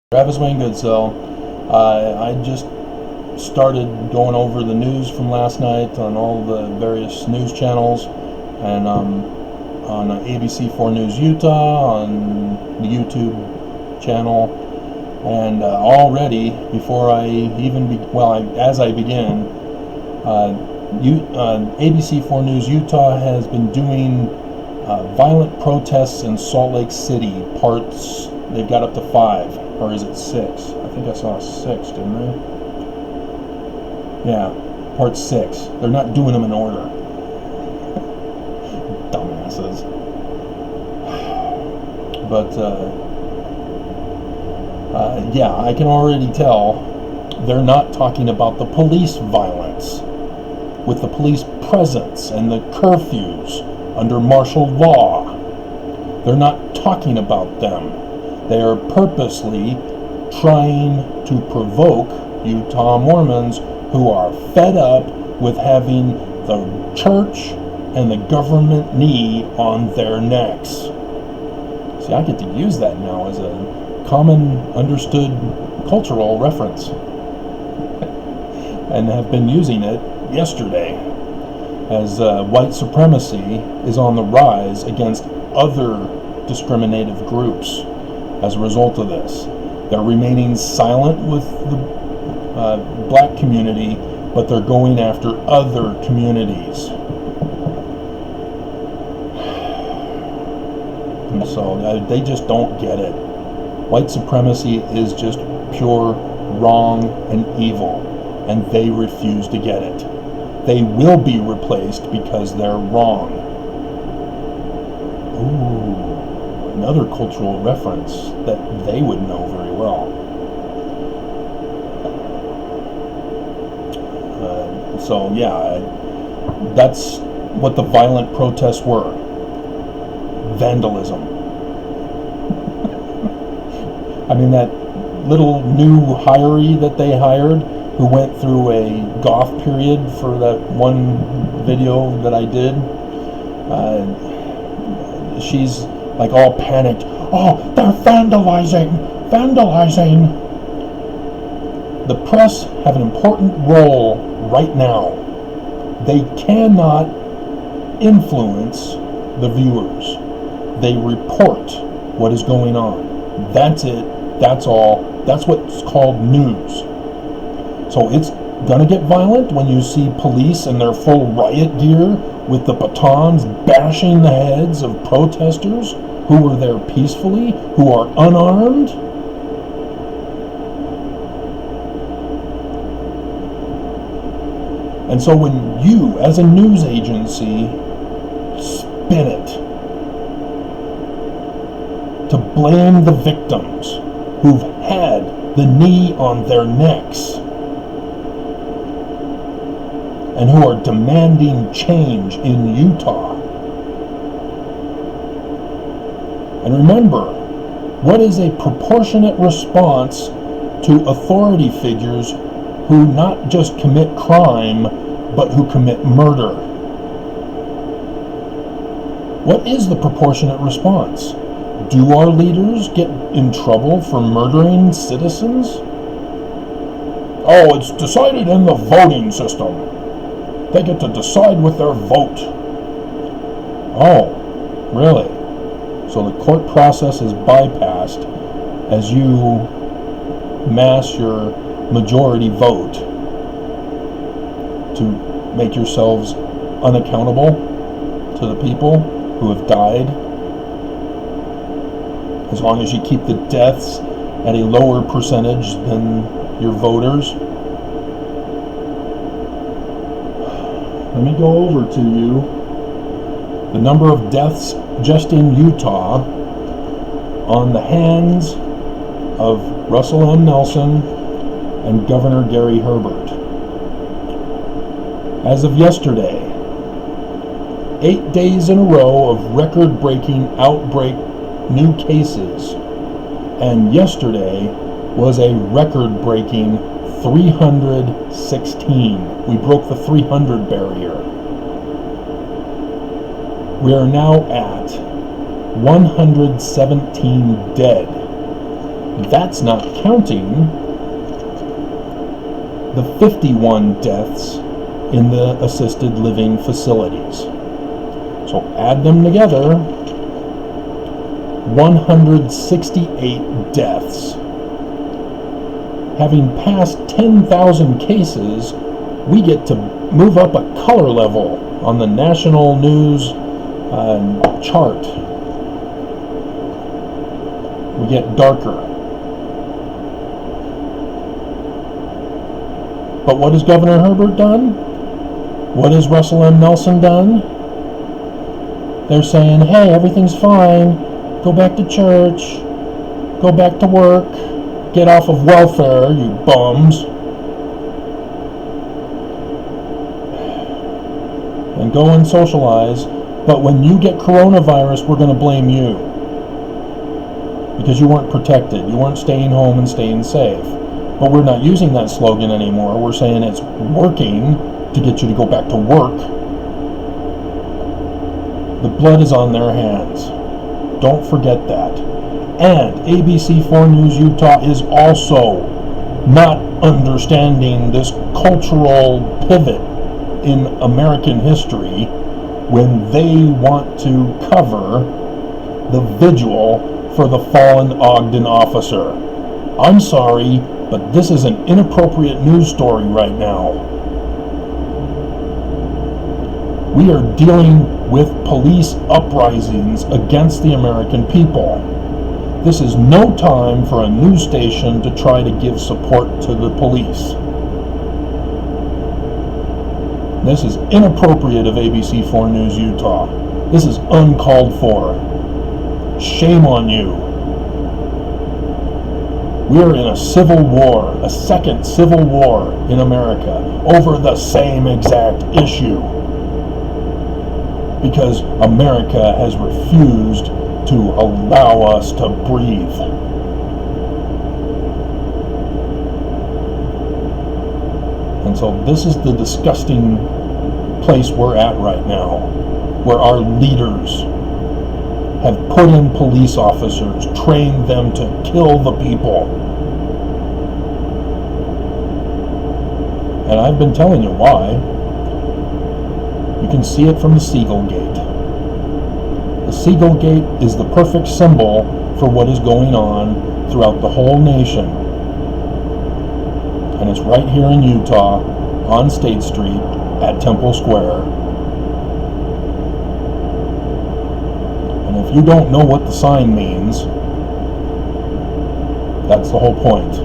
Travis Wayne Goodsell. I just started going over the news from last night on all the various news channels, and on ABC4 News Utah, on the YouTube channel, and already before I even as I begin, ABC4 News Utah has been doing violent protests in Salt Lake City parts. They've got up to 5, or is it 6? I think I saw 6, didn't I? Yeah, part 6. They're not doing them in order. Dumbasses. But, yeah, I can already tell they're not talking about the police violence, with the police presence and the curfews under martial law. They're not talking about them. They are purposely trying to provoke Utah Mormons who are fed up with having the church and the government knee on their necks. See, I get to use that now as a common understood cultural reference and have been using it yesterday as white supremacy is on the rise against other discriminative groups. As a result of this, they're remaining silent with the black community, but they're going after other communities. And so they just don't get it. White supremacy is just pure wrong and evil, and they refuse to get it. They will be replaced because they're wrong. Ooh. Another cultural reference that they would know very well. So yeah, that's what the violent protests were. Vandalism. I mean, that little new hiree that they hired who went through a goth period for that one video that I did, she's like all panicked. Oh, they're vandalizing! The press have an important role right now. They cannot influence the viewers. They report what is going on. That's it. That's all. That's what's called news. So it's gonna get violent when you see police in their full riot gear with the batons bashing the heads of protesters who were there peacefully, who are unarmed. And so when you, as a news agency, spin it to blame the victims who've had the knee on their necks and who are demanding change in Utah. And remember, what is a proportionate response to authority figures who not just commit crime, but who commit murder? What is the proportionate response? Do our leaders get in trouble for murdering citizens? Oh, it's decided in the voting system. They get to decide with their vote. Oh, really? So the court process is bypassed as you mass your majority vote to make yourselves unaccountable to the people who have died. As long as you keep the deaths at a lower percentage than your voters. Let me go over to you the number of deaths just in Utah on the hands of Russell M. Nelson and Governor Gary Herbert. As of yesterday, 8 days in a row of record-breaking outbreak new cases, and yesterday was a record-breaking 316. We broke the 300 barrier. We are now at 117 dead That's not counting the 51 deaths in the assisted living facilities. So add them together, 168 deaths. Having passed 10,000 cases, we get to move up a color level on the national news chart. We get darker. But what has Governor Herbert done? What has Russell M. Nelson done? They're saying, hey, everything's fine. Go back to church. Go back to work. Get off of welfare, you bums. And go and socialize. But when you get coronavirus, we're going to blame you. Because you weren't protected. You weren't staying home and staying safe. But we're not using that slogan anymore. We're saying it's working to get you to go back to work. The blood is on their hands. Don't forget that. And ABC4 News Utah is also not understanding this cultural pivot in American history when they want to cover the vigil for the fallen Ogden officer. I'm sorry, but this is an inappropriate news story right now. We are dealing with police uprisings against the American people. This is no time for a news station to try to give support to the police. This is inappropriate of ABC4 News Utah. This is uncalled for. Shame on you. We are in a civil war, a second civil war in America over the same exact issue. Because America has refused to allow us to breathe. And so this is the disgusting place we're at right now, where our leaders have put in police officers, trained them to kill the people. And I've been telling you why. You can see it from the Seagull Gate. The Seagull Gate is the perfect symbol for what is going on throughout the whole nation. And it's right here in Utah, on State Street, at Temple Square. And if you don't know what the sign means, that's the whole point.